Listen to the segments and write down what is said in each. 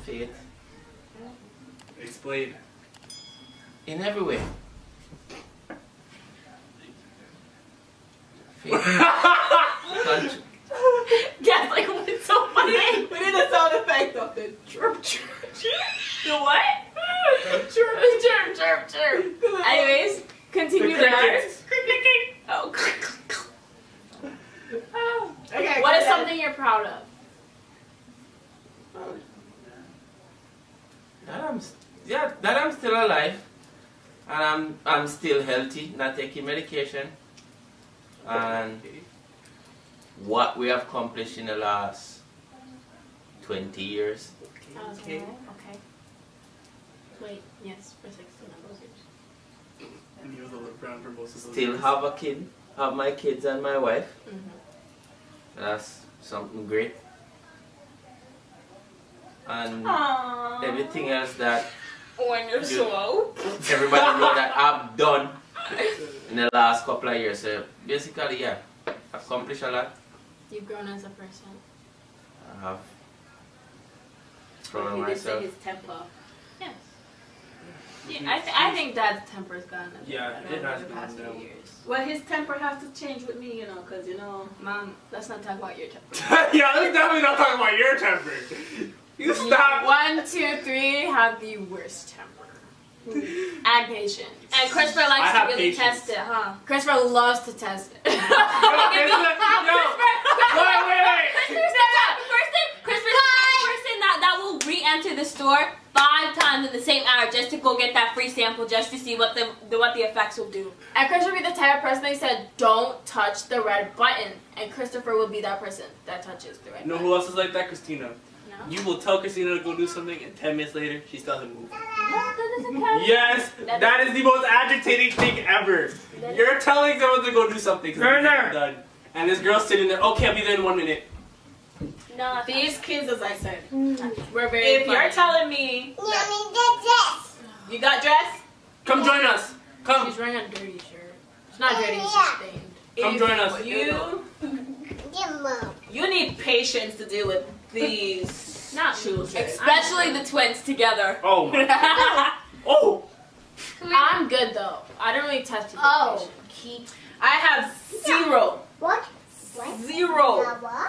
Faith. Explain. In every way. Faith. Guess like what's so funny? We need a sound effect of the chirp chirp. The what? Chirp. Chirp, chirp, chirp. Anyways, continue The there. crickets. Oh. Okay. What is something you're proud of? That I'm still alive, and I'm still healthy, not taking medication, and what we have accomplished in the last 20 years. Okay. Okay. Wait, yes, for 16 of those years. And he was a little brown for most of those Still years. have a kid, have my kids and my wife. Mm-hmm. That's something great. And Aww. everything else that When you're slow. everybody know that I've done in the last couple of years. So basically, yeah, accomplished a lot. You've grown as a person. I have grown He did say myself. his temper. Yes. Yeah, I think Dad's temper's gotten a bit Yeah, better it has over the past gone few down. years. Well, his temper has to change with me, you know, because, you know. Mom, let's not talk about your temper. Yeah, let's definitely not talking about your temper. You stop. 1, 2, 3 have the worst temper. And patience. And Christopher I likes have to really patience. test it, huh? Christopher loves to test it. Wait. Person that will re-enter the store 5 times in the same hour just to go get that free sample, just to see what the effects will do. And Christopher will be the type of person they said, don't touch the red button. And Christopher will be that person that touches the red You know button. who else is like that? Christina. No? You will tell Christina to go do something, and 10 minutes later, she still doesn't move. That doesn't count. Yes, that is the most agitating thing ever. You're telling someone to go do something because it's done, and this girl's sitting there. Okay, I'll be there in 1 minute. No, These kids, as I said, we're very if funny. you're telling me you got dressed, Come join us. Come. She's wearing a dirty shirt. It's not dirty, it's just stained. Come join us. You need patience to deal with these Not children. especially the twins together. Oh my. Oh. I'm good though. I don't really test people. Oh. I have zero. What? Zero.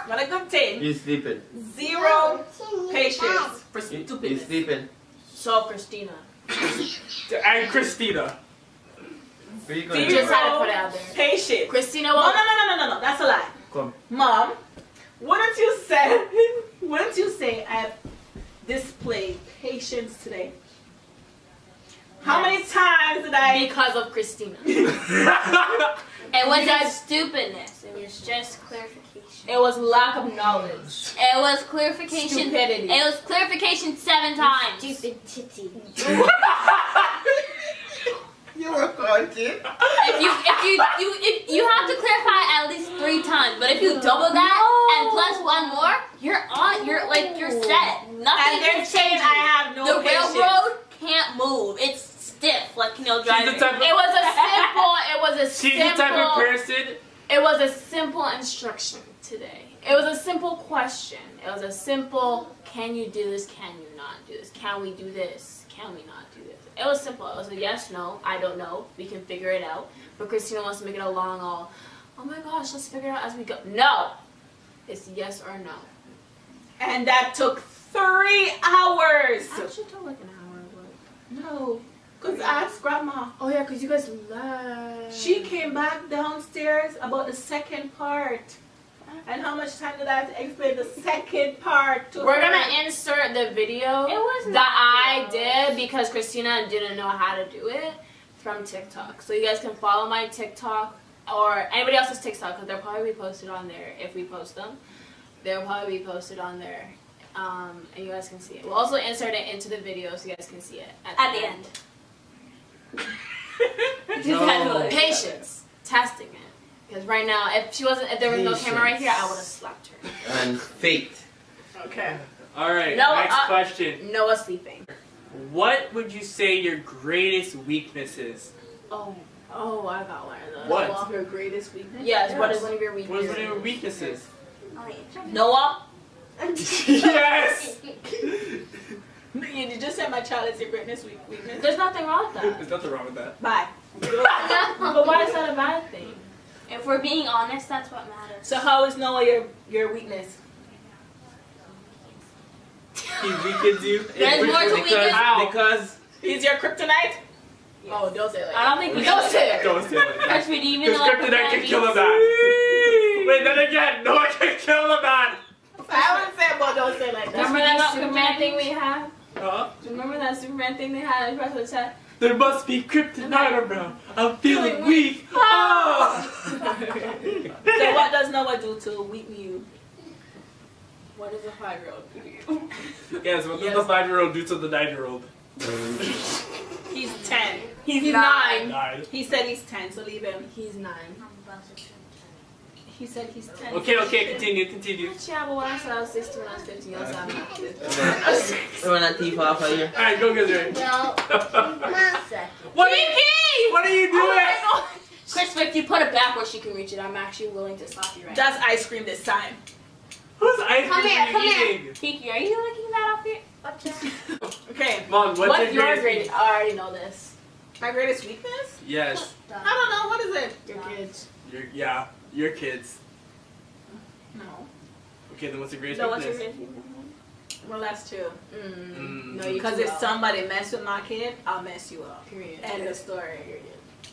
Not a good thing. You sleeping? Zero patience for You stupidness. sleeping? So Christina. And Christina. Where you Do going? You just had to put it out there. Patience. Christina No, will. no. That's a lie. Come. Mom, wouldn't you say I have displayed patience today? How many times did I? Because of Christina. It wasn't stupidness. It was just clarification. It was lack of knowledge. It was clarification. Stupidity. It was clarification 7 times. Stupid titty. You were coughing. If you have to clarify at least 3 times, but if you double that and plus 1 more, you're set. Nothing And they're can saying change I you. have no The patience. railroad can't move. It's stiff, like driving. She's the type of, It was a she's the type of person. It was a simple instruction today. It was a simple question. It was a simple, can you do this? Can you not do this? Can we do this? Can we not do this? It was simple. It was a yes, no, I don't know. We can figure it out. But Christina wants to make it a long all, oh my gosh, let's figure it out as we go. No. It's yes or no. And that took 3 hours. Actually, it took like an hour. But... No, because I asked Grandma. Oh yeah, because you guys left. She came back downstairs about the second part. And how much time did I have to explain the second part to We're her? gonna insert the video It was that I not did because Christina didn't know how to do it from TikTok. So you guys can follow my TikTok or anybody else's TikTok because they'll probably be posted on there if we post them. They'll probably be posted on there, and you guys can see it. We'll also insert it into the video so you guys can see it At the end. No. Patience, testing it. Because right now, if there was no camera right here, I would have slapped her. And faith. Okay. All right. No, next question. Noah sleeping. What would you say your greatest weakness is? Oh, I got one of those. What? Noah, her greatest weakness? Yes, what is one of your What is weaknesses? one of your weaknesses? Noah? Yes. say my child is your greatest weakness. There's nothing wrong with that. There's nothing wrong with that. Bye. But why is that a bad thing? If we're being honest, that's what matters. So how is Noah your weakness? He weakens you. There's more to weaken. Because He's your kryptonite? Oh, don't say it like I don't think we Don't say it. Don't say that. That's what even Because though kryptonite can kill a man. Wait, then again, no one can kill a man. I wouldn't say it, but don't say it like that. Remember that Superman thing we had? Huh? Remember that Superman thing they had in the chat? There must be kryptonite around. I'm feeling weak. Oh! So what does Noah do to weaken you? What does a 5-year-old do to you? Yes, what does the 5-year-old do to the 9-year-old? He's 10. He's 9. 9. He said he's 10, so leave him. He's 9. He said he's 10. Okay, continue. Yeah, but when I said I was 16 when I was 15, I was not 15. Run that teeth off of here. Alright, go get it. No. What are you doing? Chris, if you put it back where she can reach it, I'm actually willing to slap you right now. That's ice cream this time. Whose ice Come cream here, are come you here. eating? Kiki, are you licking that off your... Okay. Mom, What's your greatest grade? I already know this. My greatest weakness? Yes. I don't know. What is it? Your kids. Your kids. No. Okay, then what's the greatest So what's your weakness? grade? Well, that's two. No, you Because too if well. somebody mess with my kid, I'll mess you up. Period. End of story.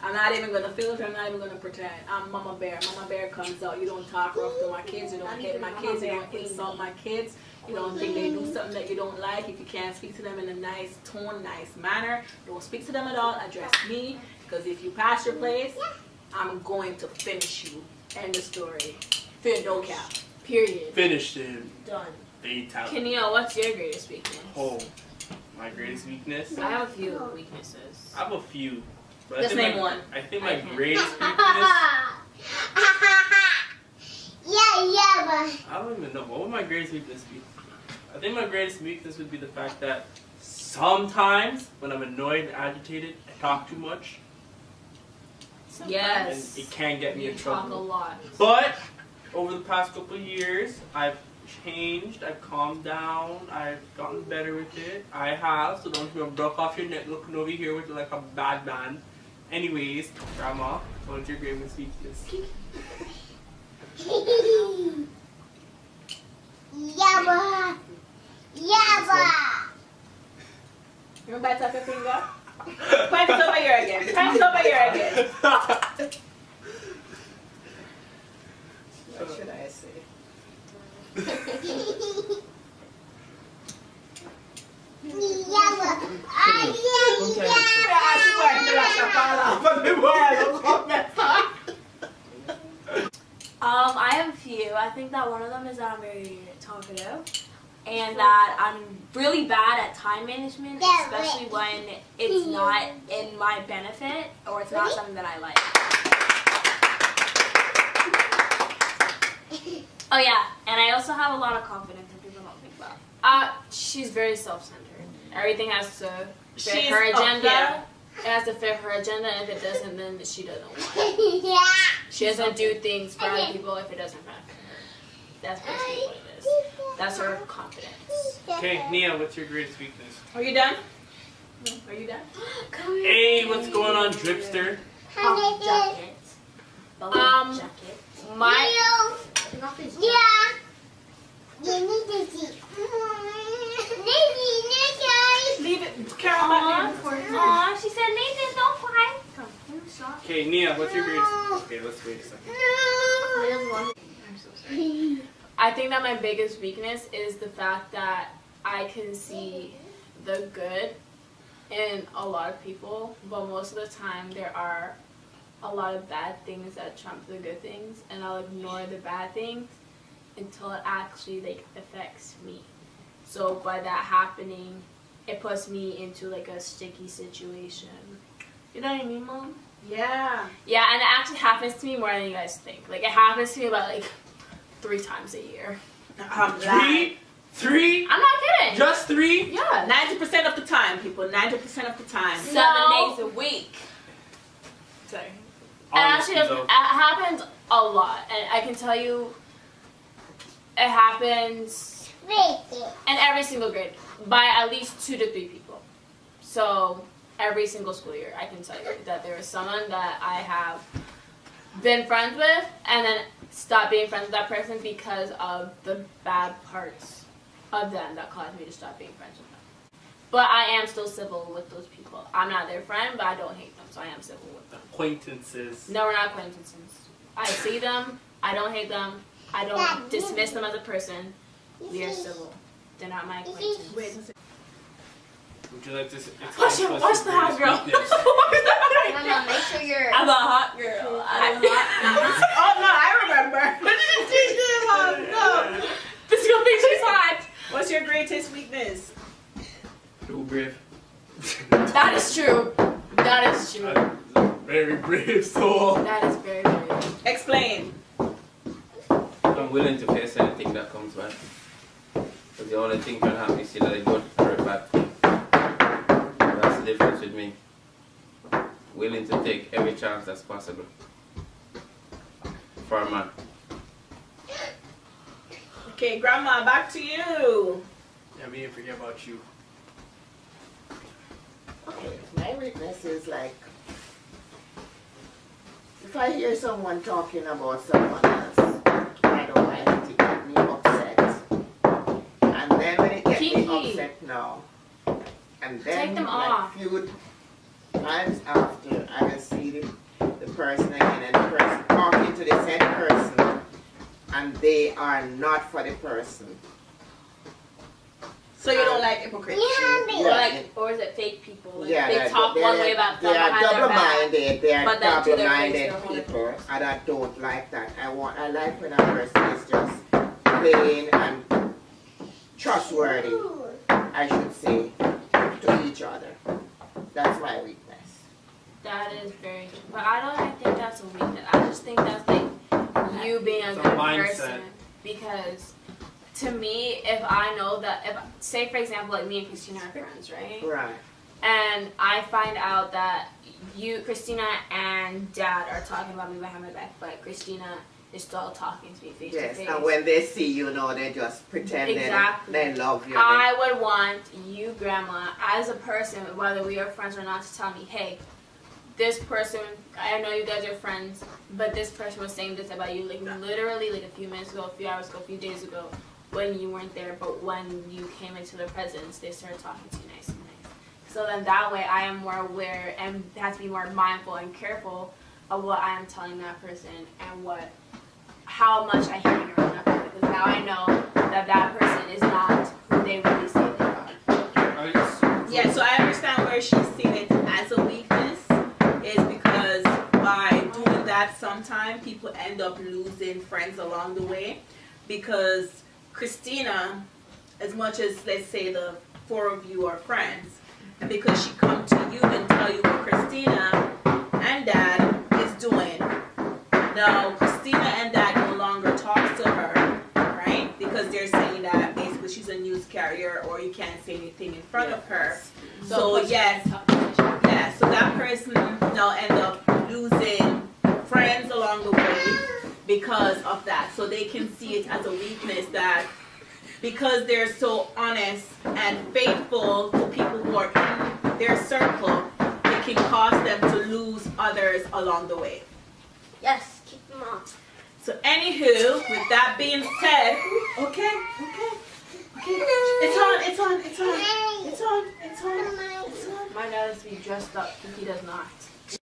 I'm not even gonna filter. I'm not even gonna pretend. I'm Mama Bear. Mama Bear comes out. You don't talk rough to my kids. You don't hit my kids. You don't insult my kids. You don't think they do something that you don't like. If you can't speak to them in a nice tone, nice manner, don't speak to them at all. Address me. Because if you pass your place, I'm going to finish you. End of story. No cap. Period. Finished him. Done. Fatality. Kenio, what's your greatest weakness? Oh, my greatest weakness? I have a few weaknesses. I have a few. But Just name one. I think my I can't. greatest weakness. I don't even know. What would my greatest weakness be? I think my greatest weakness would be the fact that sometimes when I'm annoyed and agitated, I talk too much. Yes. And it can get me You in talk a trouble. lot. But over the past couple of years, I've changed, I've calmed down, I've gotten better with it. I have, so don't you broke off your neck looking over here with like a bad man. Anyways, Grandma, what's your greatest weakness? You bite off your finger? Point it over here again. Point it over here again. What should I say? I have a few. I think that one of them is that I'm very talkative and that I'm really bad at time management, especially when it's not in my benefit or it's not something that I like. Oh yeah, and I also have a lot of confidence that people don't think about. She's very self-centered. Everything has to fit She's- her agenda. yeah. It has to fit her agenda, and if it doesn't, then she doesn't want it. She doesn't do things for other people if it doesn't benefit her. That's basically what it is. That's her confidence. Okay, Nia, what's your greatest weakness? Are you done? Are you done? Hey, what's going on, Dripster? Pop jacket. Um, Jacket. My Leave it. Carol, back there. Aw, she said, Nathan, don't cry. Come, you stop. Okay, Nia, what's your greatest? Okay, let's wait a second. I think that my biggest weakness is the fact that I can see the good in a lot of people, but most of the time there are a lot of bad things that trump the good things, and I'll ignore the bad things until it actually affects me. So by that happening, it puts me into a sticky situation. You know what I mean, Mom? Yeah. Yeah, and it actually happens to me more than you guys think. It happens to me about 3 times a year. I'm lying. Three? I'm not kidding. Just 3? Yeah. 90% of the time, people. 90% of the time. 7 No. days a week. Sorry. It actually doesn't. It happens a lot, and I can tell you, it happens in every single grade by at least 2 to 3 people. So every single school year, I can tell you that there is someone that I have been friends with and then stopped being friends with that person because of the bad parts of them that caused me to stop being friends with them. But I am still civil with those people. I'm not their friend, but I don't hate them, so I am civil with them. Acquaintances. No, we're not acquaintances. I see them. I don't hate them. I don't dismiss them as a person. We are civil. They're not my acquaintance. Would you like to Watch the hot girl. No, make sure you're. I'm a hot girl. I'm hot. Oh no, I remember. This girl thinks she's hot. What's your greatest weakness? Too brave. That is true. That is true. Very brave soul. That is very, very true. Explain. I'm willing to face anything that comes back. Because the only thing can happen is see that I don't hurt back. That's the difference with me. Willing to take every chance that's possible. For a man. Okay, Grandma, back to you. Yeah, me and forget about you. Okay, my weakness is like, if I hear someone talking about someone else, I don't like it, it gets me upset. And then when it gets me Kiki. upset now, and then Take them like off. few times after, I will see the person again, and the person talking to the same person, and they are not for the person. So you don't like hypocrites? Or is it fake people? Like, Yeah, they talk one way about them they are behind their back. double-minded. They are but then to their face, double-minded they're whole people, and I don't like that. I like when a person is just plain and trustworthy, I should say, to each other. That's my weakness. That is very true. But I don't think that's a weakness. I just think that's like you being a It's a good mindset. person. Because to me, if I know that, if say for example, like me and Christina are friends, right? Right. And I find out that Christina and Dad are talking about me behind my back, but Christina is still talking to me face to Yes, face. and when they see you, they just pretend Exactly. they love you. I would want you, Grandma, as a person, whether we are friends or not, to tell me, hey, this person, I know you guys are friends, but this person was saying this about you, like literally like a few minutes ago, a few hours ago, a few days ago, when you weren't there, but when you came into their presence, they started talking to you nice and nice. So then that way I am more aware and have to be more mindful and careful of what I am telling that person and how much I hang around that person, because now I know that that person is not who they really say they are. Yeah, so I understand where she's seeing it as a weakness is because by doing that sometimes people end up losing friends along the way, because Christina, as much as let's say the four of you are friends, and because she come to you and tell you what Christina and Dad is doing, now Christina and Dad no longer talk to her, right? Because they're saying that basically she's a news carrier or you can't say anything in front of her. So yes, so that person now end up losing friends along the way because of that. So they can see it as a weakness that because they're so honest and faithful to people who are in their circle, it can cause them to lose others along the way. Yes, keep them off. So anywho, with that being said, okay. It's on. Mine does to be dressed up, Kiki does not.